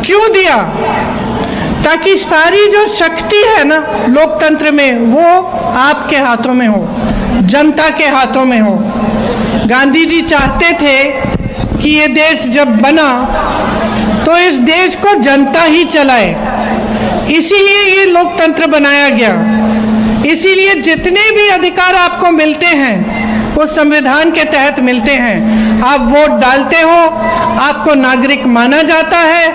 क्यों दिया? ताकि सारी जो शक्ति है ना लोकतंत्र में वो आपके हाथों में हो, जनता के हाथों में हो। गांधी जी चाहते थे कि ये देश जब बना तो इस देश को जनता ही चलाए, इसीलिए ये लोकतंत्र बनाया गया। इसीलिए जितने भी अधिकार आपको मिलते हैं वो संविधान के तहत मिलते हैं। आप वोट डालते हो, आपको नागरिक माना जाता है,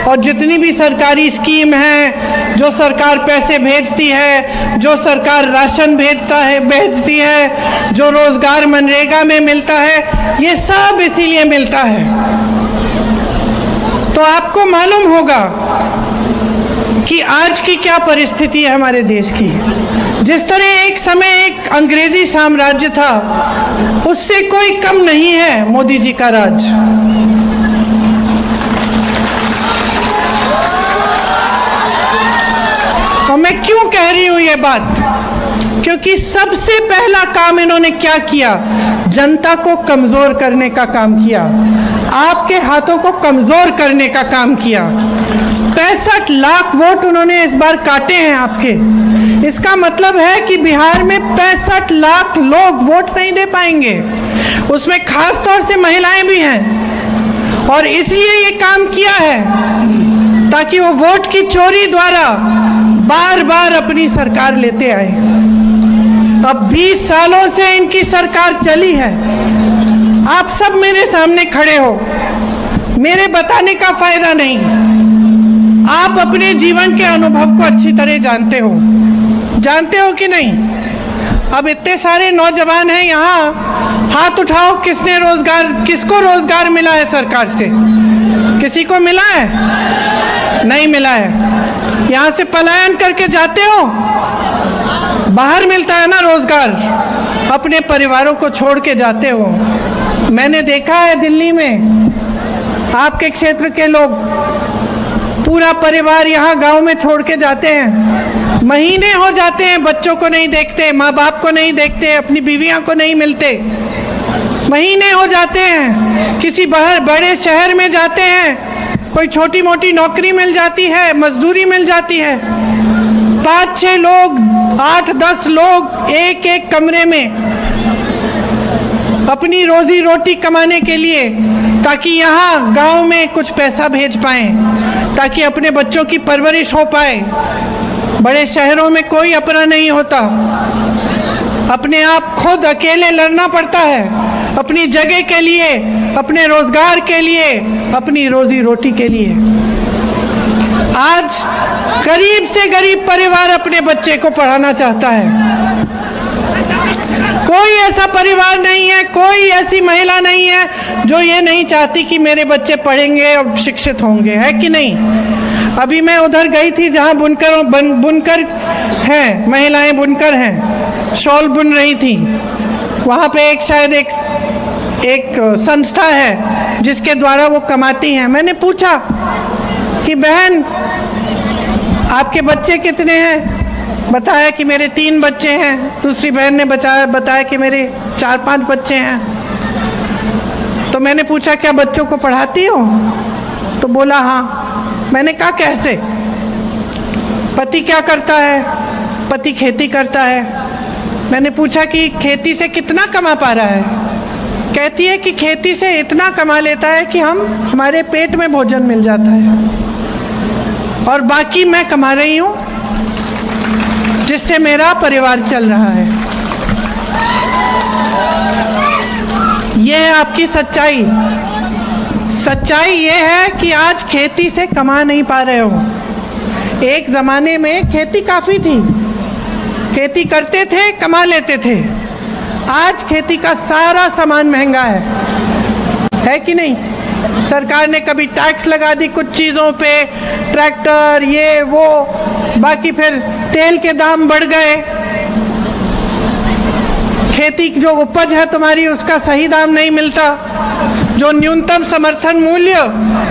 और जितनी भी सरकारी स्कीम है, जो सरकार पैसे भेजती है, जो सरकार राशन भेजती है, जो रोजगार मनरेगा में मिलता है, ये सब इसीलिए मिलता है। तो आपको मालूम होगा कि आज की क्या परिस्थिति है हमारे देश की। जिस तरह एक समय एक अंग्रेजी साम्राज्य था, उससे कोई कम नहीं है मोदी जी का राज। और मैं क्यों कह रही हूं ये बात? क्योंकि सबसे पहला काम इन्होंने क्या किया? जनता को कमजोर करने का काम किया, आपके हाथों को कमजोर करने का काम किया। 65 लाख वोट उन्होंने इस बार काटे हैं आपके। इसका मतलब है कि बिहार में 65 लाख लोग वोट नहीं दे पाएंगे, उसमें खास तौर से महिलाएं भी हैं। और इसलिए ये काम किया है ताकि वो वोट की चोरी द्वारा बार बार अपनी सरकार लेते आए। अब 20 सालों से इनकी सरकार चली है। आप सब मेरे सामने खड़े हो, मेरे बताने का फायदा नहीं, आप अपने जीवन के अनुभव को अच्छी तरह जानते हो कि नहीं? अब इतने सारे नौजवान हैं यहाँ, हाथ उठाओ, किसको रोजगार मिला है सरकार से? किसी को मिला है? नहीं मिला है। यहाँ से पलायन करके जाते हो, बाहर मिलता है ना रोजगार, अपने परिवारों को छोड़ के जाते हो। मैंने देखा है दिल्ली में आपके क्षेत्र के लोग पूरा परिवार यहाँ गांव में छोड़ के जाते हैं, महीने हो जाते हैं, बच्चों को नहीं देखते, माँ बाप को नहीं देखते, अपनी बीवियां को नहीं मिलते, महीने हो जाते हैं। किसी बड़े शहर में जाते हैं, कोई छोटी मोटी नौकरी मिल जाती है, मजदूरी मिल जाती है, 5-6 लोग, 8-10 लोग एक एक कमरे में अपनी रोजी रोटी कमाने के लिए, ताकि यहाँ गांव में कुछ पैसा भेज पाएं, ताकि अपने बच्चों की परवरिश हो पाए। बड़े शहरों में कोई अपना नहीं होता, अपने आप खुद अकेले लड़ना पड़ता है, अपनी जगह के लिए, अपने रोजगार के लिए, अपनी रोजी रोटी के लिए। आज गरीब से गरीब परिवार अपने बच्चे को पढ़ाना चाहता है। कोई ऐसा परिवार नहीं है, कोई ऐसी महिला नहीं है जो ये नहीं चाहती कि मेरे बच्चे पढ़ेंगे और शिक्षित होंगे, है कि नहीं? अभी मैं उधर गई थी जहाँ बुनकर हैं, महिलाएं बुनकर हैं, शॉल बुन रही थी। वहाँ पे शायद एक संस्था है जिसके द्वारा वो कमाती हैं। मैंने पूछा कि बहन आपके बच्चे कितने हैं? बताया कि मेरे 3 बच्चे हैं। दूसरी बहन ने बताया कि मेरे 4-5 बच्चे हैं। तो मैंने पूछा क्या बच्चों को पढ़ाती हो? तो बोला हाँ। मैंने कहा कैसे? पति क्या करता है? पति खेती करता है। मैंने पूछा कि खेती से कितना कमा पा रहा है? कहती है कि खेती से इतना कमा लेता है कि हमारे पेट में भोजन मिल जाता है, और बाकी मैं कमा रही हूँ जिससे मेरा परिवार चल रहा है। ये है आपकी सच्चाई। सच्चाई ये है कि आज खेती से कमा नहीं पा रहे हो। एक ज़माने में खेती काफ़ी थी, खेती करते थे, कमा लेते थे। आज खेती का सारा सामान महंगा है कि नहीं? सरकार ने कभी टैक्स लगा दी कुछ चीज़ों पे, ट्रैक्टर, ये वो, बाकी फिर तेल के दाम बढ़ गए। खेती जो उपज है तुम्हारी उसका सही दाम नहीं मिलता, जो न्यूनतम समर्थन मूल्य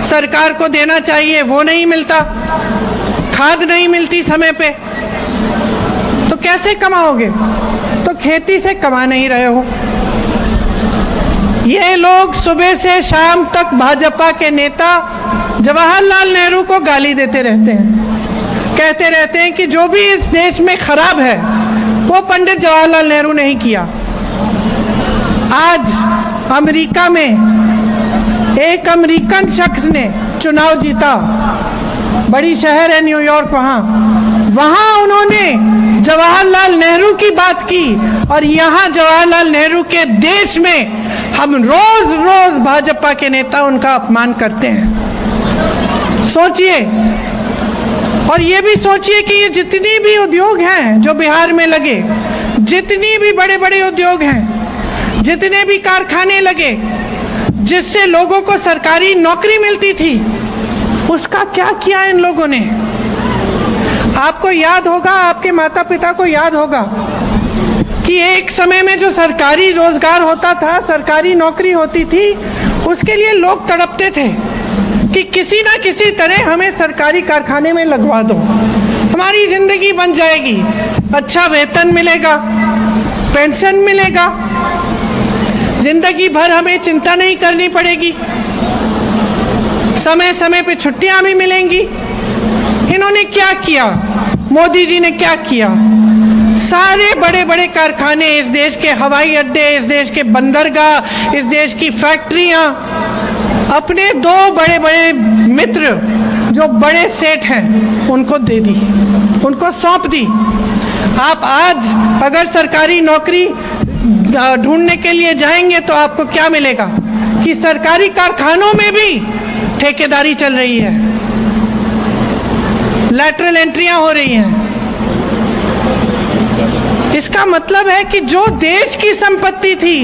सरकार को देना चाहिए वो नहीं मिलता, खाद नहीं मिलती समय पे, तो कैसे कमाओगे? तो खेती से कमा नहीं रहे हो। ये लोग सुबह से शाम तक भाजपा के नेता जवाहरलाल नेहरू को गाली देते रहते हैं, कहते रहते हैं कि जो भी इस देश में खराब है वो पंडित जवाहरलाल नेहरू ने ही किया। आज अमेरिका में एक अमेरिकन शख्स ने चुनाव जीता, बड़ी शहर है न्यूयॉर्क, वहाँ उन्होंने जवाहरलाल नेहरू की बात की, और यहाँ जवाहरलाल नेहरू के देश में हम रोज रोज भाजपा के नेता उनका अपमान करते हैं। सोचिए, और ये भी सोचिए कि ये जितनी भी उद्योग हैं जो बिहार में लगे, जितनी भी बड़े बड़े उद्योग हैं, जितने भी कारखाने लगे जिससे लोगों को सरकारी नौकरी मिलती थी, उसका क्या किया इन लोगों ने? आपको याद होगा, आपके माता पिता को याद होगा कि एक समय में जो सरकारी रोजगार होता था, सरकारी नौकरी होती थी, उसके लिए लोग तड़पते थे कि किसी ना किसी तरह हमें सरकारी कारखाने में लगवा दो, हमारी जिंदगी बन जाएगी, अच्छा वेतन मिलेगा, पेंशन मिलेगा, जिंदगी भर हमें चिंता नहीं करनी पड़ेगी, समय समय पे छुट्टियां भी मिलेंगी। इन्होंने क्या किया? मोदी जी ने क्या किया? सारे बड़े बड़े कारखाने, इस देश के हवाई अड्डे, इस देश के बंदरगाह, इस देश की फैक्ट्रियां अपने दो बड़े बड़े मित्र जो बड़े सेठ हैं उनको दे दी, उनको सौंप दी। आप आज अगर सरकारी नौकरी ढूंढने के लिए जाएंगे तो आपको क्या मिलेगा कि सरकारी कारखानों में भी ठेकेदारी चल रही है, लैटरल एंट्रियां हो रही हैं। इसका मतलब है कि जो देश की संपत्ति थी,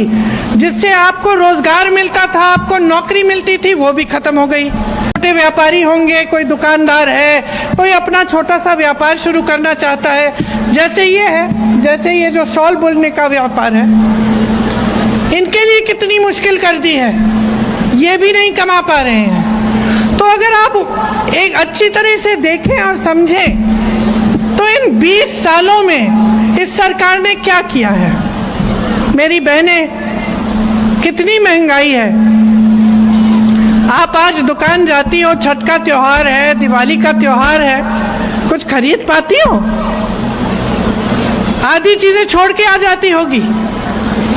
जिससे आपको रोजगार मिलता था, आपको नौकरी मिलती थी, वो भी खत्म हो गई। छोटे व्यापारी होंगे, कोई दुकानदार है, कोई अपना छोटा सा व्यापार शुरू करना चाहता है, जैसे ये है, जैसे ये जो शॉल बुनने का व्यापार है, इनके लिए कितनी मुश्किल कर दी है, ये भी नहीं कमा पा रहे हैं। तो अगर आप एक अच्छी तरह से देखें और समझें तो इन 20 सालों में इस सरकार ने क्या किया है? मेरी बहनें, कितनी महंगाई है। आप आज दुकान जाती हो, छठ का त्योहार है, दिवाली का त्योहार है, कुछ खरीद पाती हो? आधी चीजें छोड़ के आ जाती होगी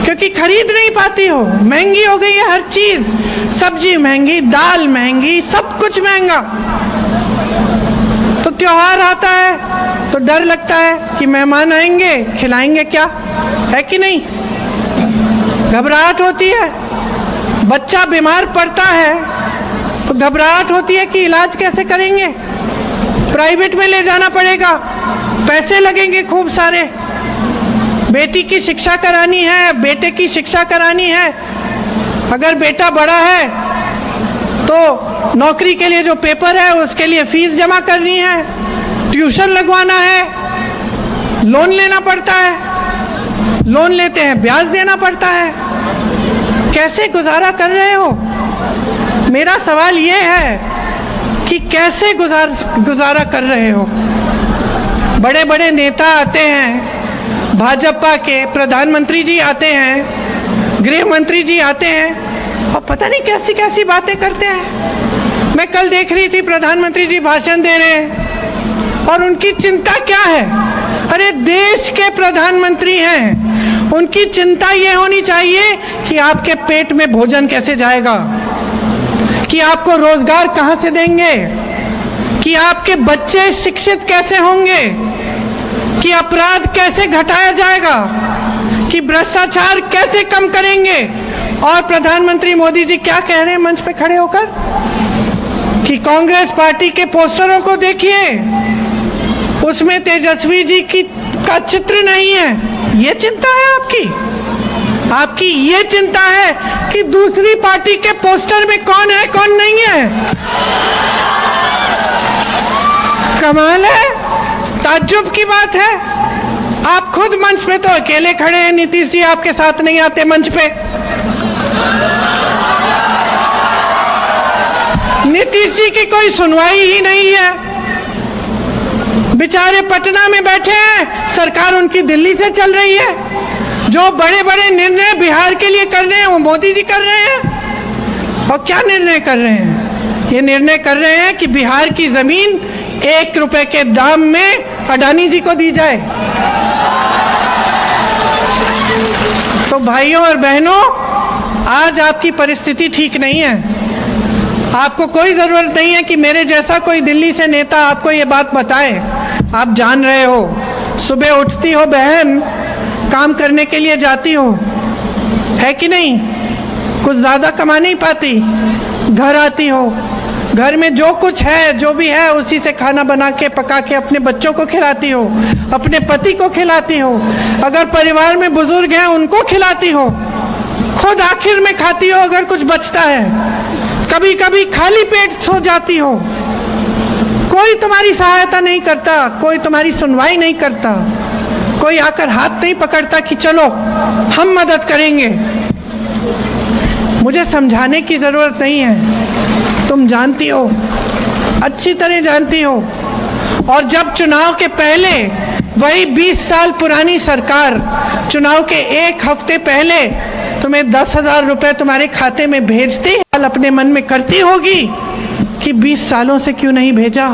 क्योंकि खरीद नहीं पाती हो, महंगी हो गई है हर चीज, सब्जी महंगी, दाल महंगी, सब कुछ महंगा। तो त्योहार आता है तो डर लगता है कि मेहमान आएंगे, खिलाएंगे क्या, है कि नहीं? घबराहट होती है, बच्चा बीमार पड़ता है तो घबराहट होती है कि इलाज कैसे करेंगे, प्राइवेट में ले जाना पड़ेगा, पैसे लगेंगे खूब सारे, बेटी की शिक्षा करानी है, बेटे की शिक्षा करानी है, अगर बेटा बड़ा है तो नौकरी के लिए जो पेपर है उसके लिए फीस जमा करनी है, ट्यूशन लगवाना है, लोन लेना पड़ता है, लोन लेते हैं ब्याज देना पड़ता है। कैसे गुजारा कर रहे हो? मेरा सवाल ये है कि कैसे गुजारा कर रहे हो? बड़े बड़े नेता आते हैं, भाजपा के प्रधानमंत्री जी आते हैं, गृह मंत्री जी आते हैं और पता नहीं कैसी कैसी बातें करते हैं। मैं कल देख रही थी प्रधानमंत्री जी भाषण दे रहे हैं और उनकी चिंता क्या है? अरे देश के प्रधानमंत्री हैं, उनकी चिंता ये होनी चाहिए कि आपके पेट में भोजन कैसे जाएगा, कि आपको रोजगार कहां से देंगे, कि आपके बच्चे शिक्षित कैसे होंगे, कि अपराध कैसे घटाया जाएगा, कि भ्रष्टाचार कैसे कम करेंगे। और प्रधानमंत्री मोदी जी क्या कह रहे हैं मंच पे खड़े होकर कि कांग्रेस पार्टी के पोस्टरों को देखिए, उसमें तेजस्वी जी का चित्र नहीं है। ये चिंता है आपकी? आपकी ये चिंता है कि दूसरी पार्टी के पोस्टर में कौन है कौन नहीं है? कमाल है, ताज्जुब की बात है। आप खुद मंच पे तो अकेले खड़े हैं, नीतीश जी आपके साथ नहीं आते मंच पे। नीतीश जी की कोई सुनवाई ही नहीं है, बेचारे पटना में बैठे हैं, सरकार उनकी दिल्ली से चल रही है। जो बड़े बड़े निर्णय बिहार के लिए कर रहे हैं वो मोदी जी कर रहे हैं। और क्या निर्णय कर रहे हैं? ये निर्णय कर रहे हैं कि बिहार की जमीन 1 रुपए के दाम में अडानी जी को दी जाए। तो भाइयों और बहनों, आज आपकी परिस्थिति ठीक नहीं है। आपको कोई ज़रूरत नहीं है कि मेरे जैसा कोई दिल्ली से नेता आपको ये बात बताए। आप जान रहे हो, सुबह उठती हो बहन, काम करने के लिए जाती हो, है कि नहीं? कुछ ज़्यादा कमा नहीं पाती, घर आती हो, घर में जो कुछ है, जो भी है, उसी से खाना बना के पका के अपने बच्चों को खिलाती हो, अपने पति को खिलाती हो, अगर परिवार में बुजुर्ग हैं उनको खिलाती हो, खुद आखिर में खाती हो अगर कुछ बचता है, कभी कभी खाली पेट सो जाती हो। कोई तुम्हारी सहायता नहीं करता, कोई तुम्हारी सुनवाई नहीं करता, कोई आकर हाथ नहीं पकड़ता कि चलो हम मदद करेंगे। मुझे समझाने की ज़रूरत नहीं है, तुम जानती हो, अच्छी तरह जानती हो। और जब चुनाव के पहले वही 20 साल पुरानी सरकार चुनाव के 1 हफ्ते पहले तुम्हें 10,000 रुपये तुम्हारे खाते में भेजती, अपने मन में करती होगी कि 20 सालों से क्यों नहीं भेजा।